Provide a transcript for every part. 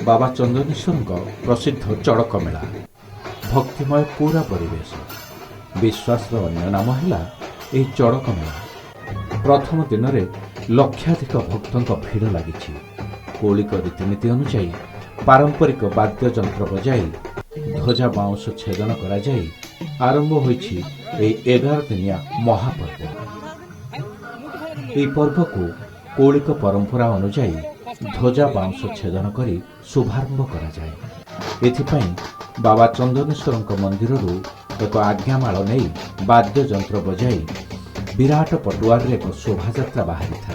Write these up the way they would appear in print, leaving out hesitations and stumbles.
बाबा चंदनेश्वर प्रसिद्ध चड़क मेला भक्तिमय पूरा परिवेश विश्वास अन्य नाम है चड़क मेला। प्रथम दिन में लक्षाधिक भक्तों भीड़ लगी। कौलिक रीतिनीति अनुଯାयी पारंपरिक वाद्य जंत्र बजाई ध्वजा बाउंश छेदन करा जाई आरंभ होइछि 11 दिनिया महापर्व। यह पर्व को कौलिक परंपरा अनुଯାयी ध्वजा बाउंश छेदन करी शुभारंभ करा जाए। एथिपाई बाबा चंदनेश्वर मंदिर एक आज्ञामाल नहीं वाद्य जंत्र बजाई विराट पटुआर एक शोभा बाहरी था।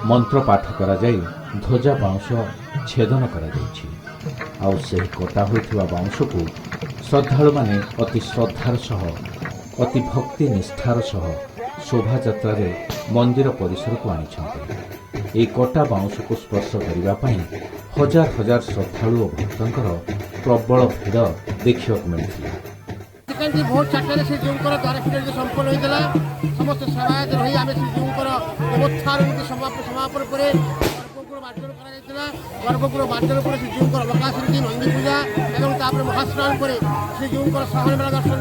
मंत्र पाठ करा जाई ध्वजा बाउंश छेदन करा जाइछि। आउ से कटा होइथिबा बाउंश को श्रद्धालु माने अति श्रद्धार सह अति भक्ति निष्ठार सह शोभा रे मंदिर परिसर को आनिछन्ते। ए कटा बाउंश को स्पर्श करिबा पई हजार हजार श्रद्धालु और भक्तंकर प्रबल भीड़ देखिବାକୁ मिलिथिला। भोर 4 से श्रीजीवर द्वार फिर संपन्न होता समस्त सेवायत रही आम श्रीजीवर व्यवस्था समापन पर गर्भगृह मार्जन कर गर्भगृह मार्जन पर श्रीजीवर अवकाश नीति नंदी पूजा और महास्नान पर श्रीजीवर सहन मेला दर्शन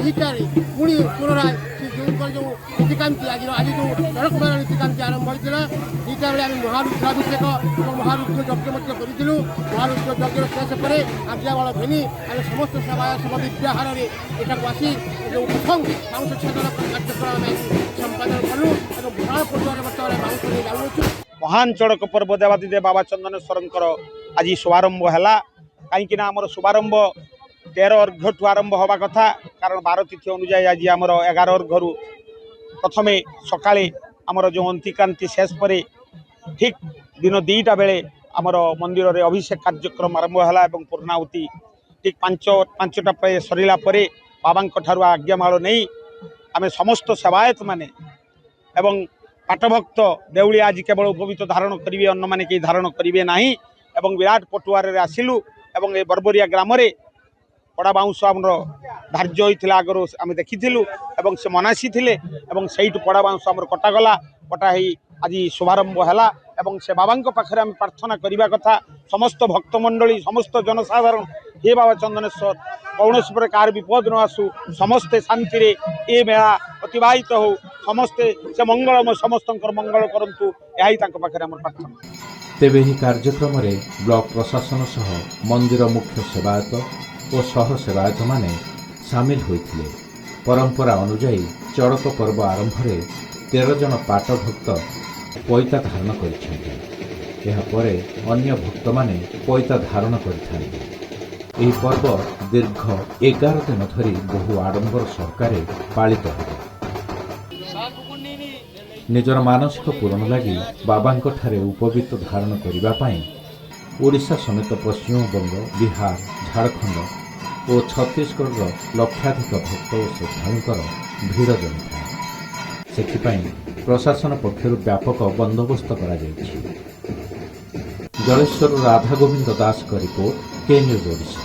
दिखाई पुणी पुनराय श्रीजीवर जो नीतिकांति आज जो चड़क मेला नीतिकांति आरंभ होता दुईटा बेले आम महारुद्राभिषेक और महारुद्र यज्ञ करूँ। महारुद्र यज्ञ शेष पर आज्ञाबल घेनी आम समस्त सेवाय सब विद्याहार एटाक आसी जो प्रथम बाउंश छेदन कार्यक्रम संपादन कलु और भरा पर्व बर्तमान बाउंश नहीं जाऊँ। महान चड़क पर्व देवादिदेव बाबा चंदनेश्वर आज शुभारंभ है। कहीं आमर शुभारंभ 13 अर्घ ठू आरंभ हवा कथा कारण 12 तिथि अनुजाई आज आमर 11 अर्घ प्रथम सकाले आमर जो अंतिकांति शेष पर ठीक दिन 2टा बेले आमर मंदिर रे अभिषेक कार्यक्रम आरंभ है। पूर्णाहुति ठीक 5टा प्राय सरला बाबा ठारू आज्ञामाल नहीं आम समस्त सेवायत माने एवं पाठभक्त देउली आज केवल उपवीत धारण करेंगे अन्न मैंने कहीं धारण करेंगे ना एवं विराट पटुआर आसिलु एवं ए बरबरिया ग्राम कड़ा बाउंश आम धार्य होता आगर आम देखीलु से मनासी थे से कड़ा बाउंश आम कटागला कटा आज शुभारंभ है। से बाबा पाखे आम प्रार्थना करने कथा समस्त भक्तमंडली समस्त जनसाधारण हे बाबा चंदनेश्वर कौन पर कार विपद न आसू समस्ते शांति ये मेला अतिवाहित हो समस्ते से मंगलमय समस्त मंगल करंतु यही पाखे आम प्रार्थना। तेबे ही कार्यक्रम रे ब्लॉक प्रशासन सह मंदिर मुख्य सेवायत और सह सेवायत माने सामिल होइथिले। परंपरा अनुଯାयी चड़क पर्व आरंभ रे 13 जन पाट भक्त पैता धारण करिसेंते। एहा परे अन्य भक्त माने पैता धारण करिथांते। एही पर्व दीर्घ 11 दिन धरी बहु आडंबर सहकारे पालित हो। निजर मानसिक पूरण लगी बाबांको ठारे उपवीत धारण करिबा पाई ओडिशा समेत पश्चिमबंग बिहार झारखंड और छत्तीसगढ़ लक्षाधिक भक्त और श्रद्धालुंकर भीड़ जमी से प्रशासन पक्षर व्यापक बंदोबस्त करा जायछि। जलेश्वर राधा गोविंद दास का रिपोर्ट के न्यूज ओडिशा।